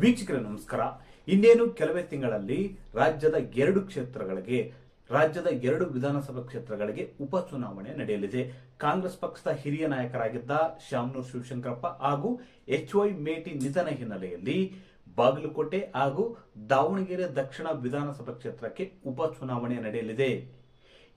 ವೀಕ್ಷಕರೇ ನಮಸ್ಕಾರ. ಇನ್ನೇನು ಕೆಲವೇ ತಿಂಗಳಲ್ಲಿ ರಾಜ್ಯದ ಎರಡು ವಿಧಾನಸಭಾ ಕ್ಷೇತ್ರಗಳಿಗೆ ಉಪಚುನಾವಣೆ ನಡೆಯಲಿದೆ. ಕಾಂಗ್ರೆಸ್ ಪಕ್ಷದ ಹಿರಿಯ ನಾಯಕರಾಗಿದ್ದ ಶಾಮನೂರು ಶಿವಶಂಕರಪ್ಪ ಹಾಗೂ HY ಮೇಟಿ ನಿಧನ ಹಿನ್ನೆಲೆಯಲ್ಲಿ ಬಾಗಲಕೋಟೆ ಹಾಗೂ ದಾವಣಗೆರೆ ದಕ್ಷಿಣ ವಿಧಾನಸಭಾ ಕ್ಷೇತ್ರಕ್ಕೆ ಉಪಚುನಾವಣೆ ನಡೆಯಲಿದೆ.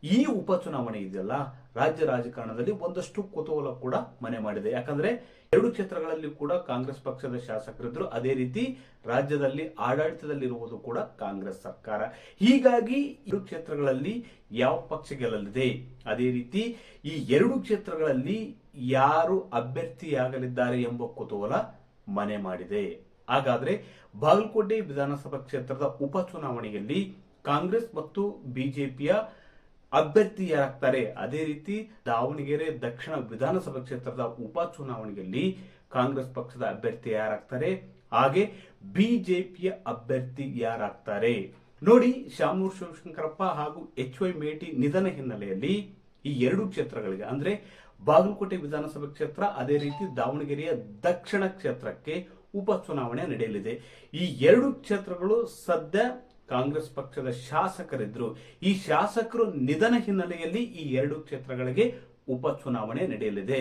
ಈ ಉಪಚುನಾವಣೆ ಇದೆಯಲ್ಲ, ರಾಜ್ಯ ರಾಜಕಾರಣದಲ್ಲಿ ಒಂದಷ್ಟು ಕುತೂಹಲ ಕೂಡ ಮನೆ ಮಾಡಿದೆ. ಯಾಕಂದ್ರೆ ಎರಡು ಕ್ಷೇತ್ರಗಳಲ್ಲಿ ಕೂಡ ಕಾಂಗ್ರೆಸ್ ಪಕ್ಷದ ಶಾಸಕರಿದ್ರು, ಅದೇ ರೀತಿ ರಾಜ್ಯದಲ್ಲಿ ಆಡಳಿತದಲ್ಲಿರುವುದು ಕೂಡ ಕಾಂಗ್ರೆಸ್ ಸರ್ಕಾರ. ಹೀಗಾಗಿ ಎರಡು ಕ್ಷೇತ್ರಗಳಲ್ಲಿ ಯಾವ ಪಕ್ಷ ಗೆಲ್ಲಲಿದೆ, ಅದೇ ರೀತಿ ಈ ಎರಡು ಕ್ಷೇತ್ರಗಳಲ್ಲಿ ಯಾರು ಅಭ್ಯರ್ಥಿಯಾಗಲಿದ್ದಾರೆ ಎಂಬ ಕುತೂಹಲ ಮನೆ ಮಾಡಿದೆ. ಹಾಗಾದ್ರೆ ಬಾಗಲಕೋಟೆ ವಿಧಾನಸಭಾ ಕ್ಷೇತ್ರದ ಉಪಚುನಾವಣೆಯಲ್ಲಿ ಕಾಂಗ್ರೆಸ್ ಮತ್ತು ಬಿಜೆಪಿಯ ಅಭ್ಯರ್ಥಿ ಯಾರಾಗ್ತಾರೆ, ಅದೇ ರೀತಿ ದಾವಣಗೆರೆ ದಕ್ಷಿಣ ವಿಧಾನಸಭಾ ಕ್ಷೇತ್ರದ ಉಪಚುನಾವಣೆಯಲ್ಲಿ ಕಾಂಗ್ರೆಸ್ ಪಕ್ಷದ ಅಭ್ಯರ್ಥಿ ಯಾರಾಗ್ತಾರೆ, ಹಾಗೆ ಬಿಜೆಪಿಯ ಅಭ್ಯರ್ಥಿ ಯಾರಾಗ್ತಾರೆ ನೋಡಿ. ಶಾಮನೂರು ಶಿವಶಂಕರಪ್ಪ ಹಾಗೂ HY ಮೇಟಿ ನಿಧನ ಹಿನ್ನೆಲೆಯಲ್ಲಿ ಈ ಎರಡು ಕ್ಷೇತ್ರಗಳಿಗೆ ಅಂದ್ರೆ ಬಾಗಲಕೋಟೆ ವಿಧಾನಸಭಾ ಕ್ಷೇತ್ರ, ಅದೇ ರೀತಿ ದಾವಣಗೆರೆಯ ದಕ್ಷಿಣ ಕ್ಷೇತ್ರಕ್ಕೆ ಉಪಚುನಾವಣೆ ನಡೆಯಲಿದೆ. ಈ ಎರಡು ಕ್ಷೇತ್ರಗಳು ಸದ್ಯ ಕಾಂಗ್ರೆಸ್ ಪಕ್ಷದ ಶಾಸಕರಿದ್ರು. ಈ ಶಾಸಕರು ನಿಧನ ಹಿನ್ನೆಲೆಯಲ್ಲಿ ಈ ಎರಡು ಕ್ಷೇತ್ರಗಳಿಗೆ ಉಪಚುನಾವಣೆ ನಡೆಯಲಿದೆ.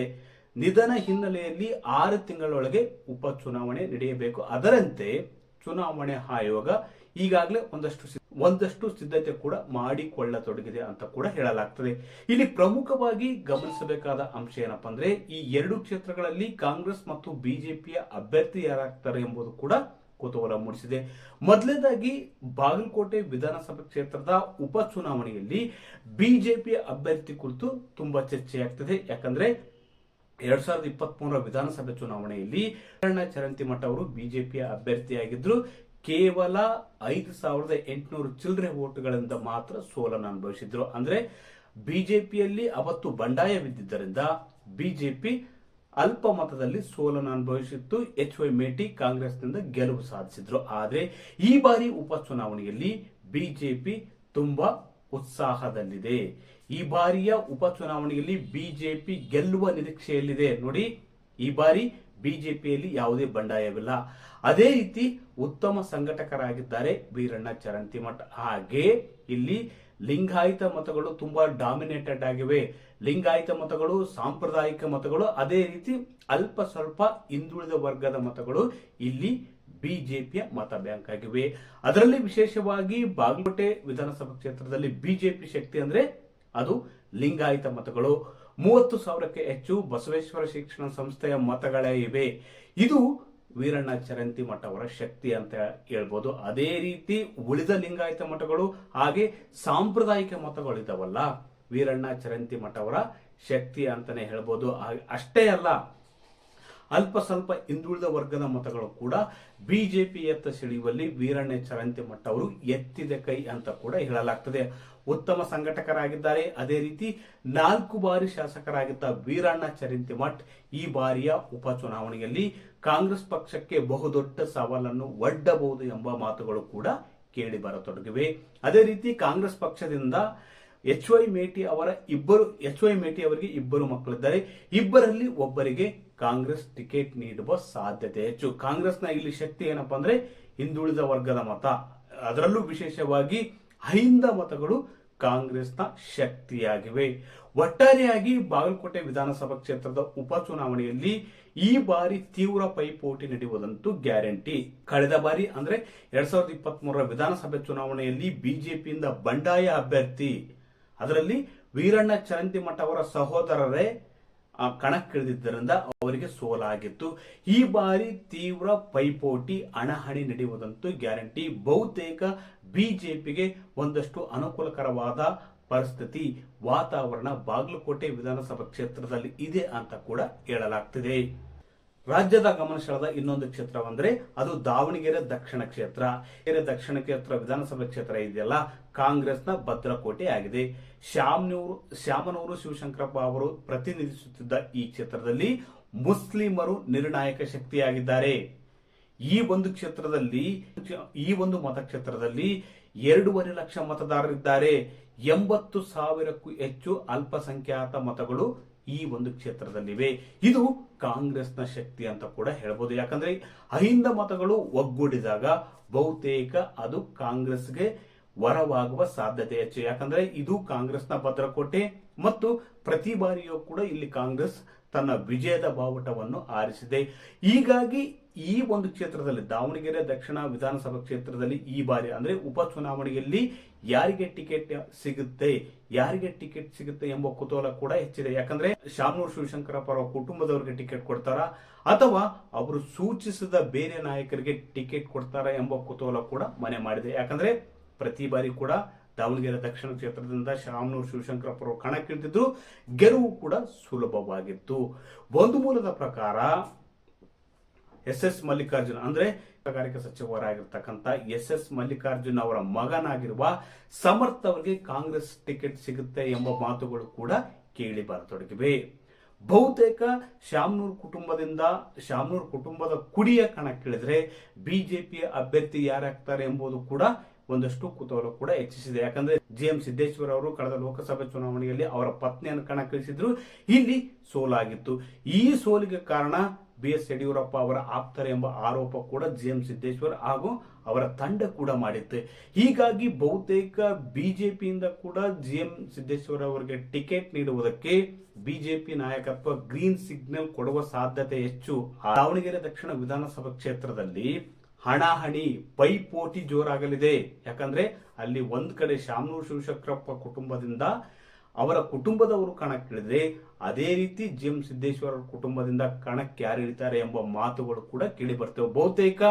ನಿಧನ ಹಿನ್ನೆಲೆಯಲ್ಲಿ 6 ತಿಂಗಳೊಳಗೆ ಉಪಚುನಾವಣೆ ನಡೆಯಬೇಕು. ಅದರಂತೆ ಚುನಾವಣೆ ಆಯೋಗ ಈಗಾಗಲೇ ಒಂದಷ್ಟು ಸಿದ್ಧತೆ ಕೂಡ ಮಾಡಿಕೊಳ್ಳತೊಡಗಿದೆ ಅಂತ ಕೂಡ ಹೇಳಲಾಗ್ತದೆ. ಇಲ್ಲಿ ಪ್ರಮುಖವಾಗಿ ಗಮನಿಸಬೇಕಾದ ಅಂಶ ಏನಪ್ಪಾ ಅಂದ್ರೆ, ಈ ಎರಡು ಕ್ಷೇತ್ರಗಳಲ್ಲಿ ಕಾಂಗ್ರೆಸ್ ಮತ್ತು ಬಿಜೆಪಿಯ ಅಭ್ಯರ್ಥಿ ಯಾರಾಗ್ತಾರೆ ಎಂಬುದು ಕೂಡ ಕುತೂಹಲ ಮೂಡಿಸಿದೆ. ಮೊದಲನೇದಾಗಿ ಬಾಗಲಕೋಟೆ ವಿಧಾನಸಭಾ ಕ್ಷೇತ್ರದ ಉಪಚುನಾವಣೆಯಲ್ಲಿ ಬಿಜೆಪಿಯ ಅಭ್ಯರ್ಥಿ ಕುರಿತು ತುಂಬಾ ಚರ್ಚೆಯಾಗ್ತದೆ. ಯಾಕಂದ್ರೆ 2023 ವಿಧಾನಸಭೆ ಚುನಾವಣೆಯಲ್ಲಿ ವೀರಣ್ಣ ಚರಂತಿಮಠ ಅವರು ಬಿಜೆಪಿಯ ಅಭ್ಯರ್ಥಿಯಾಗಿದ್ರು. ಕೇವಲ 5,800 ಚಿಲ್ಲರೆ ವೋಟುಗಳಿಂದ ಮಾತ್ರ ಸೋಲನ್ನು ಅನುಭವಿಸಿದ್ರು. ಅಂದ್ರೆ ಬಿಜೆಪಿಯಲ್ಲಿ ಅವತ್ತು ಬಂಡಾಯವಿದ್ದರಿಂದ ಬಿಜೆಪಿ ಅಲ್ಪ ಮತದಲ್ಲಿ ಸೋಲನ್ನು ಅನುಭವಿಸಿತ್ತು. HY ಮೇಟಿ ಕಾಂಗ್ರೆಸ್ನಿಂದ ಗೆಲುವು ಸಾಧಿಸಿದ್ರು. ಆದ್ರೆ ಈ ಬಾರಿ ಉಪಚುನಾವಣೆಯಲ್ಲಿ ಬಿಜೆಪಿ ತುಂಬಾ ಉತ್ಸಾಹದಲ್ಲಿದೆ. ಈ ಬಾರಿಯ ಉಪಚುನಾವಣೆಯಲ್ಲಿ ಬಿಜೆಪಿ ಗೆಲ್ಲುವ ನಿರೀಕ್ಷೆಯಲ್ಲಿದೆ. ನೋಡಿ, ಈ ಬಾರಿ ಬಿಜೆಪಿಯಲ್ಲಿ ಯಾವುದೇ ಬಂಡಾಯವಿಲ್ಲ. ಅದೇ ರೀತಿ ಉತ್ತಮ ಸಂಘಟಕರಾಗಿದ್ದಾರೆ ವೀರಣ್ಣ ಚರಂತಿಮಠ. ಹಾಗೆ ಇಲ್ಲಿ ಲಿಂಗಾಯತ ಮತಗಳು ತುಂಬಾ ಡಾಮಿನೇಟೆಡ್ ಆಗಿವೆ. ಲಿಂಗಾಯತ ಮತಗಳು, ಸಾಂಪ್ರದಾಯಿಕ ಮತಗಳು, ಅದೇ ರೀತಿ ಅಲ್ಪ ಸ್ವಲ್ಪ ಹಿಂದುಳಿದ ವರ್ಗದ ಮತಗಳು ಇಲ್ಲಿ ಬಿಜೆಪಿಯ ಮತ ಬ್ಯಾಂಕ್ ಆಗಿವೆ. ಅದರಲ್ಲಿ ವಿಶೇಷವಾಗಿ ಬಾಗಲಕೋಟೆ ವಿಧಾನಸಭಾ ಕ್ಷೇತ್ರದಲ್ಲಿ ಬಿಜೆಪಿ ಶಕ್ತಿ ಅಂದ್ರೆ ಅದು ಲಿಂಗಾಯತ ಮತಗಳು. 30,000ಕ್ಕೆ ಹೆಚ್ಚು ಬಸವೇಶ್ವರ ಶಿಕ್ಷಣ ಸಂಸ್ಥೆಯ ಮತಗಳೇ ಇವೆ. ಇದು ವೀರಣ್ಣ ಚರಂತಿಮಠ ಅವರ ಶಕ್ತಿ ಅಂತ ಹೇಳ್ಬೋದು. ಅದೇ ರೀತಿ ಉಳಿದ ಲಿಂಗಾಯತ ಮಠಗಳು ಹಾಗೆ ಸಾಂಪ್ರದಾಯಿಕ ಮತಗಳು ಇದಾವಲ್ಲ, ವೀರಣ್ಣ ಚರಂತಿಮಠ ಅವರ ಶಕ್ತಿ ಅಂತಾನೆ ಹೇಳ್ಬೋದು. ಅಷ್ಟೇ ಅಲ್ಲ, ಅಲ್ಪ ಸ್ವಲ್ಪ ಹಿಂದುಳಿದ ವರ್ಗದ ಮತಗಳು ಕೂಡ ಬಿಜೆಪಿಯತ್ತ ಸೆಳೆಯುವಲ್ಲಿ ವೀರಣ್ಣ ಚರಂತಿಮಠ ಅವರು ಎತ್ತಿದ ಕೈ ಅಂತ ಕೂಡ ಹೇಳಲಾಗ್ತದೆ. ಉತ್ತಮ ಸಂಘಟಕರಾಗಿದ್ದಾರೆ. ಅದೇ ರೀತಿ 4 ಬಾರಿ ಶಾಸಕರಾಗಿದ್ದ ವೀರಣ್ಣ ಚರಂತಿಮಠ ಈ ಬಾರಿಯ ಉಪಚುನಾವಣೆಯಲ್ಲಿ ಕಾಂಗ್ರೆಸ್ ಪಕ್ಷಕ್ಕೆ ಬಹುದೊಡ್ಡ ಸವಾಲನ್ನು ಒಡ್ಡಬಹುದು ಎಂಬ ಮಾತುಗಳು ಕೂಡ ಕೇಳಿ ಬರತೊಡಗಿವೆ. ಅದೇ ರೀತಿ ಕಾಂಗ್ರೆಸ್ ಪಕ್ಷದಿಂದ HY ಮೇಟಿ ಅವರಿಗೆ ಇಬ್ಬರು ಮಕ್ಕಳಿದ್ದಾರೆ. ಇಬ್ಬರಲ್ಲಿ ಒಬ್ಬರಿಗೆ ಕಾಂಗ್ರೆಸ್ ಟಿಕೆಟ್ ನೀಡುವ ಸಾಧ್ಯತೆ ಹೆಚ್ಚು. ಕಾಂಗ್ರೆಸ್ನ ಇಲ್ಲಿ ಶಕ್ತಿ ಏನಪ್ಪಾ ಅಂದ್ರೆ ಹಿಂದುಳಿದ ವರ್ಗದ ಮತ, ಅದರಲ್ಲೂ ವಿಶೇಷವಾಗಿ ಅಹಿಂದ ಮತಗಳು ಕಾಂಗ್ರೆಸ್ನ ಶಕ್ತಿಯಾಗಿವೆ. ಒಟ್ಟಾರೆಯಾಗಿ ಬಾಗಲಕೋಟೆ ವಿಧಾನಸಭಾ ಕ್ಷೇತ್ರದ ಉಪಚುನಾವಣೆಯಲ್ಲಿ ಈ ಬಾರಿ ತೀವ್ರ ಪೈಪೋಟಿ ನಡೆಯುವುದಂತೂ ಗ್ಯಾರಂಟಿ. ಕಳೆದ ಬಾರಿ ಅಂದ್ರೆ 2023 ವಿಧಾನಸಭೆ ಚುನಾವಣೆಯಲ್ಲಿ ಬಿಜೆಪಿಯಿಂದ ಬಂಡಾಯ ಅಭ್ಯರ್ಥಿ, ಅದರಲ್ಲಿ ವೀರಣ್ಣ ಚರಂತಿಮಠ ಅವರ ಸಹೋದರರೇ ಕಣಕ್ಕಿಳಿದಿದ್ದರಿಂದ ಅವರಿಗೆ ಸೋಲಾಗಿತ್ತು. ಈ ಬಾರಿ ತೀವ್ರ ಪೈಪೋಟಿ, ಹಣಾಹಣಿ ನಡೆಯುವುದಂತೂ ಗ್ಯಾರಂಟಿ. ಬಹುತೇಕ ಬಿಜೆಪಿಗೆ ಒಂದಷ್ಟು ಅನುಕೂಲಕರವಾದ ಪರಿಸ್ಥಿತಿ, ವಾತಾವರಣ ಬಾಗಲಕೋಟೆ ವಿಧಾನಸಭಾ ಕ್ಷೇತ್ರದಲ್ಲಿ ಇದೆ ಅಂತ ಕೂಡ ಹೇಳಲಾಗ್ತಿದೆ. ರಾಜ್ಯದ ಗಮನ ಸೆಳೆದ ಇನ್ನೊಂದು ಕ್ಷೇತ್ರವಂದ್ರೆ ಅದು ದಾವಣಗೆರೆ ದಕ್ಷಿಣ ಕ್ಷೇತ್ರ. ದಕ್ಷಿಣ ಕ್ಷೇತ್ರ ವಿಧಾನಸಭಾ ಕ್ಷೇತ್ರ ಇದೆಯಲ್ಲ, ಕಾಂಗ್ರೆಸ್ನ ಭದ್ರಕೋಟೆ ಆಗಿದೆ. ಶಾಮನೂರು ಶಿವಶಂಕರಪ್ಪ ಅವರು ಪ್ರತಿನಿಧಿಸುತ್ತಿದ್ದ ಈ ಕ್ಷೇತ್ರದಲ್ಲಿ ಮುಸ್ಲಿಮರು ನಿರ್ಣಾಯಕ ಶಕ್ತಿಯಾಗಿದ್ದಾರೆ. ಈ ಒಂದು ಮತಕ್ಷೇತ್ರದಲ್ಲಿ 2.5 ಲಕ್ಷ ಮತದಾರರಿದ್ದಾರೆ. 80,000ಕ್ಕೂ ಹೆಚ್ಚು ಅಲ್ಪಸಂಖ್ಯಾತ ಮತಗಳು ಈ ಒಂದು ಕ್ಷೇತ್ರದಲ್ಲಿವೆ. ಇದು ಕಾಂಗ್ರೆಸ್ನ ಶಕ್ತಿ ಅಂತ ಕೂಡ ಹೇಳ್ಬೋದು. ಯಾಕಂದ್ರೆ ಅಹಿಂದ ಮತಗಳು ಒಗ್ಗೂಡಿದಾಗ ಬಹುತೇಕ ಅದು ಕಾಂಗ್ರೆಸ್ಗೆ ವರವಾಗುವ ಸಾಧ್ಯತೆ ಹೆಚ್ಚು. ಯಾಕಂದ್ರೆ ಇದು ಕಾಂಗ್ರೆಸ್ನ ಭದ್ರಕೋಟೆ ಮತ್ತು ಪ್ರತಿ ಬಾರಿಯೂ ಕೂಡ ಇಲ್ಲಿ ಕಾಂಗ್ರೆಸ್ ತನ್ನ ವಿಜಯದ ಬಾವುಟವನ್ನು ಆರಿಸಿದೆ. ಹೀಗಾಗಿ ಈ ಒಂದು ಕ್ಷೇತ್ರದಲ್ಲಿ ದಾವಣಗೆರೆ ದಕ್ಷಿಣ ವಿಧಾನಸಭಾ ಕ್ಷೇತ್ರದಲ್ಲಿ ಈ ಬಾರಿ ಅಂದ್ರೆ ಉಪಚುನಾವಣೆಯಲ್ಲಿ ಯಾರಿಗೆ ಟಿಕೆಟ್ ಸಿಗುತ್ತೆ ಎಂಬ ಕುತೂಹಲ ಕೂಡ ಹೆಚ್ಚಿದೆ. ಯಾಕಂದ್ರೆ ಶಾಮನೂರು ಶಿವಶಂಕರಪ್ಪ ಅವರ ಕುಟುಂಬದವರಿಗೆ ಟಿಕೆಟ್ ಕೊಡ್ತಾರಾ ಅಥವಾ ಅವರು ಸೂಚಿಸಿದ ಬೇರೆ ನಾಯಕರಿಗೆ ಟಿಕೆಟ್ ಕೊಡ್ತಾರಾ ಎಂಬ ಕುತೂಹಲ ಕೂಡ ಮನೆ ಮಾಡಿದೆ. ಯಾಕಂದ್ರೆ ಪ್ರತಿ ಬಾರಿ ಕೂಡ ದಾವಣಗೆರೆ ದಕ್ಷಿಣ ಕ್ಷೇತ್ರದಿಂದ ಶಾಮನೂರು ಶಿವಶಂಕರಪ್ಪ ಅವರು ಕಣಕ್ಕಿಳಿದಿದ್ರು, ಗೆಲುವು ಕೂಡ ಸುಲಭವಾಗಿತ್ತು. ಒಂದು ಮೂಲದ ಪ್ರಕಾರ ಎಸ್ ಮಲ್ಲಿಕಾರ್ಜುನ್ ಅಂದ್ರೆ ಕೈಗಾರಿಕಾ ಸಚಿವರಾಗಿರ್ತಕ್ಕಂಥ ಎಸ್ ಮಲ್ಲಿಕಾರ್ಜುನ್ ಅವರ ಮಗನಾಗಿರುವ ಸಮರ್ಥ ಅವರಿಗೆ ಕಾಂಗ್ರೆಸ್ ಟಿಕೆಟ್ ಸಿಗುತ್ತೆ ಎಂಬ ಮಾತುಗಳು ಕೂಡ ಕೇಳಿ ಬರತೊಡಗಿವೆ. ಬಹುತೇಕ ಶಾಮನೂರು ಕುಟುಂಬದ ಕುಡಿಯ ಕಣಕ್ಕಿಳಿದ್ರೆ ಬಿಜೆಪಿಯ ಅಭ್ಯರ್ಥಿ ಯಾರಾಗ್ತಾರೆ ಎಂಬುದು ಕೂಡ ಒಂದಷ್ಟು ಕುತೂಹಲ ಕೂಡ ಹೆಚ್ಚಿಸಿದೆ. ಯಾಕಂದ್ರೆ GM ಸಿದ್ದೇಶ್ವರ ಅವರು ಕಳೆದ ಲೋಕಸಭೆ ಚುನಾವಣೆಯಲ್ಲಿ ಅವರ ಪತ್ನಿಯನ್ನು ಕಣಕ್ಕಿಳಿಸಿದ್ರು, ಇಲ್ಲಿ ಸೋಲಾಗಿತ್ತು. ಈ ಸೋಲಿಗೆ ಕಾರಣ BS ಯಡಿಯೂರಪ್ಪ ಅವರ ಆಪ್ತರು ಎಂಬ ಆರೋಪ ಕೂಡ GM ಸಿದ್ದೇಶ್ವರ್ ಹಾಗೂ ಅವರ ತಂಡ ಕೂಡ ಮಾಡಿತ್ತು. ಹೀಗಾಗಿ ಬಹುತೇಕ ಬಿಜೆಪಿಯಿಂದ ಕೂಡ GM ಸಿದ್ದೇಶ್ವರ ಅವರಿಗೆ ಟಿಕೆಟ್ ನೀಡುವುದಕ್ಕೆ ಬಿಜೆಪಿ ನಾಯಕತ್ವ ಗ್ರೀನ್ ಸಿಗ್ನಲ್ ಕೊಡುವ ಸಾಧ್ಯತೆ ಹೆಚ್ಚು. ದಾವಣಗೆರೆ ದಕ್ಷಿಣ ವಿಧಾನಸಭಾ ಕ್ಷೇತ್ರದಲ್ಲಿ ಹಣಾಹಣಿ ಪೈಪೋಟಿ ಜೋರಾಗಲಿದೆ. ಯಾಕಂದ್ರೆ ಅಲ್ಲಿ ಒಂದ್ ಕಡೆ ಶಾಮನೂರು ಶಿವಶಂಕರಪ್ಪ ಕುಟುಂಬದಿಂದ ಅವರ ಕುಟುಂಬದವರು ಕಣಕ್ಕಿಳಿದ್ರೆ, ಅದೇ ರೀತಿ GM ಸಿದ್ದೇಶ್ವರ ಕುಟುಂಬದಿಂದ ಕಣಕ್ಕೆ ಯಾರು ಇಳಿತಾರೆ ಎಂಬ ಮಾತುಗಳು ಕೂಡ ಕೇಳಿ ಬರ್ತವೆ. ಬಹುತೇಕ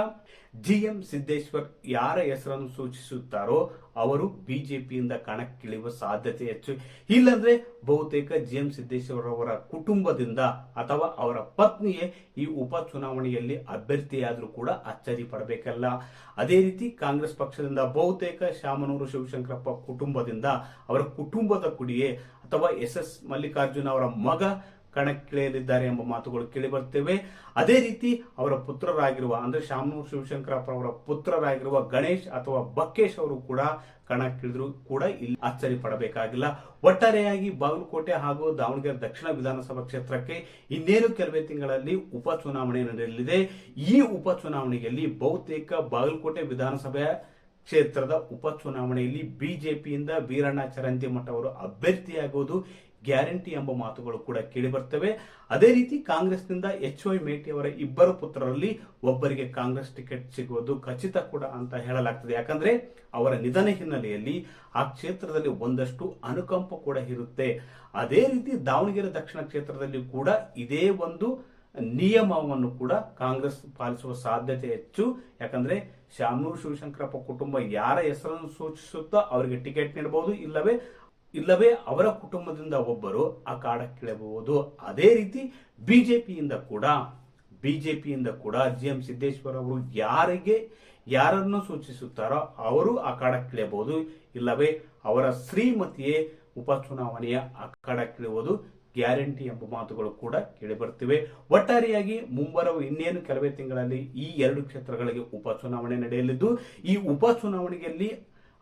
GM ಸಿದ್ದೇಶ್ವರ್ ಯಾರ ಹೆಸರನ್ನು ಸೂಚಿಸುತ್ತಾರೋ ಅವರು ಬಿಜೆಪಿಯಿಂದ ಕಣಕ್ಕಿಳಿಯುವ ಸಾಧ್ಯತೆ ಹೆಚ್ಚು. ಇಲ್ಲಂದ್ರೆ ಬಹುತೇಕ GM ಸಿದ್ದೇಶ್ವರ ಅವರ ಕುಟುಂಬದಿಂದ ಅಥವಾ ಅವರ ಪತ್ನಿಯೇ ಈ ಉಪಚುನಾವಣೆಯಲ್ಲಿ ಅಭ್ಯರ್ಥಿಯಾದ್ರೂ ಕೂಡ ಅಚ್ಚರಿ ಪಡಬೇಕಲ್ಲ. ಅದೇ ರೀತಿ ಕಾಂಗ್ರೆಸ್ ಪಕ್ಷದಿಂದ ಬಹುತೇಕ ಶಾಮನೂರು ಶಿವಶಂಕರಪ್ಪ ಕುಟುಂಬದಿಂದ ಅವರ ಕುಟುಂಬದ ಕುಡಿಯೇ ಅಥವಾ ಎಸ್ ಮಲ್ಲಿಕಾರ್ಜುನ್ ಅವರ ಮಗ ಕಣಕ್ಕಿಳಿಯಲಿದ್ದಾರೆ ಎಂಬ ಮಾತುಗಳು ಕೇಳಿ ಬರ್ತೇವೆ. ಅದೇ ರೀತಿ ಅವರ ಪುತ್ರರಾಗಿರುವ ಅಂದ್ರೆ ಶಾಮನೂರು ಶಿವಶಂಕರಪ್ಪ ಅವರ ಪುತ್ರರಾಗಿರುವ ಗಣೇಶ್ ಅಥವಾ ಬಕ್ಕೇಶ್ ಅವರು ಕೂಡ ಕಣಕ್ಕಿಳಿದ್ರು ಕೂಡ ಇಲ್ಲಿ ಅಚ್ಚರಿ ಪಡಬೇಕಾಗಿಲ್ಲ. ಒಟ್ಟಾರೆಯಾಗಿ ಬಾಗಲಕೋಟೆ ಹಾಗೂ ದಾವಣಗೆರೆ ದಕ್ಷಿಣ ವಿಧಾನಸಭಾ ಕ್ಷೇತ್ರಕ್ಕೆ ಇನ್ನೇನು ಕೆಲವೇ ತಿಂಗಳಲ್ಲಿ ಉಪಚುನಾವಣೆ ನಡೆಯಲಿದೆ. ಈ ಉಪಚುನಾವಣೆಯಲ್ಲಿ ಬಹುತೇಕ ಬಾಗಲಕೋಟೆ ವಿಧಾನಸಭೆ ಕ್ಷೇತ್ರದ ಉಪಚುನಾವಣೆಯಲ್ಲಿ ಬಿಜೆಪಿಯಿಂದ ವೀರಣ್ಣ ಚರಂತಿಮಠ ಅವರು ಅಭ್ಯರ್ಥಿಯಾಗುವುದು ಗ್ಯಾರಂಟಿ ಎಂಬ ಮಾತುಗಳು ಕೂಡ ಕೇಳಿ ಬರ್ತವೆ. ಅದೇ ರೀತಿ ಕಾಂಗ್ರೆಸ್ನಿಂದ HY ಮೇಟಿ ಅವರ ಇಬ್ಬರು ಪುತ್ರರಲ್ಲಿ ಒಬ್ಬರಿಗೆ ಕಾಂಗ್ರೆಸ್ ಟಿಕೆಟ್ ಸಿಗುವುದು ಖಚಿತ ಕೂಡ ಅಂತ ಹೇಳಲಾಗ್ತದೆ. ಯಾಕಂದ್ರೆ ಅವರ ನಿಧನ ಹಿನ್ನೆಲೆಯಲ್ಲಿ ಆ ಕ್ಷೇತ್ರದಲ್ಲಿ ಒಂದಷ್ಟು ಅನುಕಂಪ ಕೂಡ ಇರುತ್ತೆ. ಅದೇ ರೀತಿ ದಾವಣಗೆರೆ ದಕ್ಷಿಣ ಕ್ಷೇತ್ರದಲ್ಲಿ ಕೂಡ ಇದೇ ಒಂದು ನಿಯಮವನ್ನು ಕೂಡ ಕಾಂಗ್ರೆಸ್ ಪಾಲಿಸುವ ಸಾಧ್ಯತೆ ಹೆಚ್ಚು. ಯಾಕಂದ್ರೆ ಶಾಮನೂರು ಶಿವಶಂಕರಪ್ಪ ಕುಟುಂಬ ಯಾರ ಹೆಸರನ್ನು ಸೂಚಿಸುತ್ತೋ ಅವರಿಗೆ ಟಿಕೆಟ್ ನೀಡಬಹುದು, ಇಲ್ಲವೇ ಅವರ ಕುಟುಂಬದಿಂದ ಒಬ್ಬರು ಅಖಾಡಕ್ಕಿಳಿಯಬಹುದು. ಅದೇ ರೀತಿ ಬಿಜೆಪಿಯಿಂದ ಕೂಡ GM ಸಿದ್ದೇಶ್ವರ ಅವರು ಯಾರನ್ನು ಸೂಚಿಸುತ್ತಾರೋ ಅವರು ಅಖಾಡಕ್ಕಿಳಿಯಬಹುದು, ಇಲ್ಲವೇ ಅವರ ಶ್ರೀಮತಿಯೇ ಉಪಚುನಾವಣೆಯ ಅಖಾಡಕ್ಕಿಳಿಯುವುದು ಗ್ಯಾರಂಟಿ ಎಂಬ ಮಾತುಗಳು ಕೂಡ ಕೇಳಿಬರ್ತಿವೆ. ಒಟ್ಟಾರೆಯಾಗಿ ಮುಂಬರುವ ಇನ್ನೇನು ಕೆಲವೇ ತಿಂಗಳಲ್ಲಿ ಈ ಎರಡು ಕ್ಷೇತ್ರಗಳಿಗೆ ಉಪಚುನಾವಣೆ ನಡೆಯಲಿದ್ದು, ಈ ಉಪಚುನಾವಣೆಯಲ್ಲಿ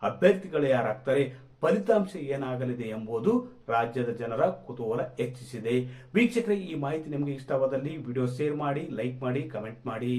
ಅಭ್ಯರ್ಥಿಗಳು ಯಾರಾಗ್ತಾರೆ, ಫಲಿತಾಂಶ ಏನಾಗಲಿದೆ ಎಂಬುದು ರಾಜ್ಯದ ಜನರ ಕುತೂಹಲ ಹೆಚ್ಚಿಸಿದೆ. ವೀಕ್ಷಕರೇ, ಈ ಮಾಹಿತಿ ನಿಮಗೆ ಇಷ್ಟವಾದಲ್ಲಿ ವಿಡಿಯೋ ಶೇರ್ ಮಾಡಿ, ಲೈಕ್ ಮಾಡಿ, ಕಮೆಂಟ್ ಮಾಡಿ.